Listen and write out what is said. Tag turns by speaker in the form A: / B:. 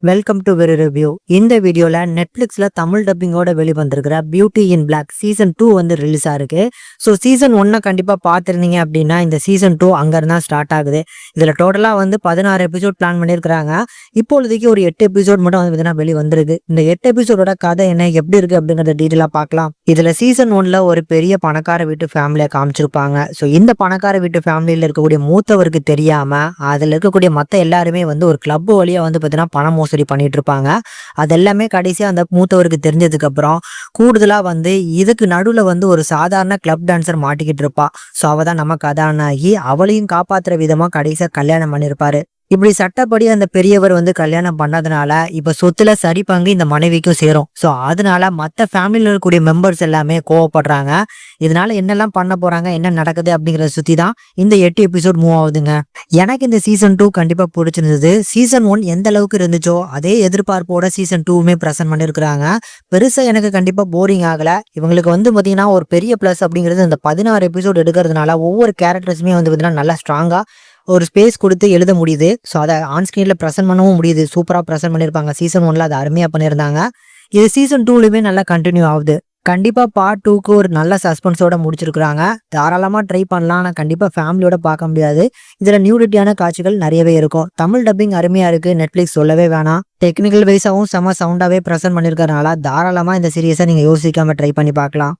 A: Welcome to very review. இந்த வீடியோல நெட்ஃபிளிக்ஸ்ல தமிழ் டப்பிங்கோட வெளிவந்திருக்கிற பியூட்டி இன் பிளாக் சீசன் 2 வந்து ரிலீஸ் ஆயிருக்கு. ஸோ சீசன் 1 கண்டிப்பா பார்த்துருந்தீங்க அப்படின்னா இந்த சீசன் 2 அங்கிருந்தா ஸ்டார்ட் ஆகுது. இதுல டோட்டலா வந்து 16 எபிசோட் பிளான் பண்ணியிருக்காங்க. இப்பொழுதைக்கு ஒரு 8 எபிசோட் மட்டும் வந்து பார்த்தீங்கன்னா வெளி வந்திருக்கு. இந்த 8 எபிசோடோட கதை என்ன, எப்படி இருக்கு அப்படிங்கறத டீட்டெயிலா பார்க்கலாம். இதுல சீசன் 1ல ஒரு பெரிய பணக்கார வீட்டு ஃபேமிலியை காமிச்சிருப்பாங்க. ஸோ இந்த பணக்கார வீட்டு ஃபேமிலியில இருக்கக்கூடிய மூத்தவருக்கு தெரியாம அதுல இருக்கக்கூடிய மத்த எல்லாருமே வந்து ஒரு கிளப் வழியா வந்து பார்த்தீங்கன்னா பணம் மோசடி பண்ணிட்டு இருப்பாங்க. அதெல்லாமே கடைசியா அந்த மூத்தவருக்கு தெரிஞ்சதுக்கு அப்புறம் கூடுதலா வந்து இதுக்கு நடுவுல வந்து ஒரு சாதாரண கிளப் டான்சர் மாட்டிக்கிட்டு இருப்பா. ஸோ அவ தான் நம்ம கதாநாயகி. அவளையும் காப்பாத்துற விதமா கடைசியா கல்யாணம் பண்ணிருப்பாரு. இப்படி சட்டப்படி அந்த பெரியவர் வந்து கல்யாணம் பண்ணதுனால இப்ப சொத்துல சரி பங்கு இந்த மனைவிக்கும் சேரும். ஸோ அதனால மத்த ஃபேமிலியில இருக்கக்கூடிய மெம்பர்ஸ் எல்லாமே கோவப்படுறாங்க. இதனால என்னெல்லாம் பண்ண போறாங்க, என்ன நடக்குது அப்படிங்கறத சுத்தி தான் இந்த 8 எபிசோட் மூவ் ஆகுதுங்க. எனக்கு இந்த சீசன் 2 கண்டிப்பா பிடிச்சிருந்தது. சீசன் 1 எந்த அளவுக்கு இருந்துச்சோ அதே எதிர்பார்ப்போட சீசன் 2மே பிரசன்ட் பண்ணிருக்காங்க. பெருசா எனக்கு கண்டிப்பா போரிங் ஆகல. இவங்களுக்கு வந்து பாத்தீங்கன்னா ஒரு பெரிய பிளஸ் அப்படிங்கிறது இந்த 16 எபிசோட் எடுக்கிறதுனால ஒவ்வொரு கேரக்டர்ஸுமே வந்து பாத்தீங்கன்னா நல்லா ஸ்ட்ராங்கா ஒரு ஸ்பேஸ் கொடுத்து எழுத முடியுது. ஸோ அதை ஆன் ஸ்கிரீன்ல ப்ரெசென்ட் பண்ணவும் முடியுது. சூப்பரா ப்ரெசென்ட் பண்ணியிருப்பாங்க. சீசன் 1ல அதை அருமையா பண்ணியிருந்தாங்க. இது சீசன் 2லயுமே நல்லா கண்டினியூ ஆகுது. கண்டிப்பா பார்ட் 2க்கு ஒரு நல்ல சஸ்பென்ஸோட முடிச்சிருக்காங்க. தாராளமா ட்ரை பண்ணலாம். ஆனா கண்டிப்பா ஃபேமிலியோட பார்க்க முடியாது. இதுல நியூடிட்டியான காட்சிகள் நிறையவே இருக்கும். தமிழ் டப்பிங் அருமையா இருக்கு. நெட்ஃபிளிக்ஸ் சொல்லவே வேணாம். டெக்னிக்கல் வைஸாவும் செம சவுண்டாவே ப்ரெசென்ட் பண்ணிருக்கறனால தாராளமா இந்த சீரியஸை நீங்க யோசிக்காம ட்ரை பண்ணி பார்க்கலாம்.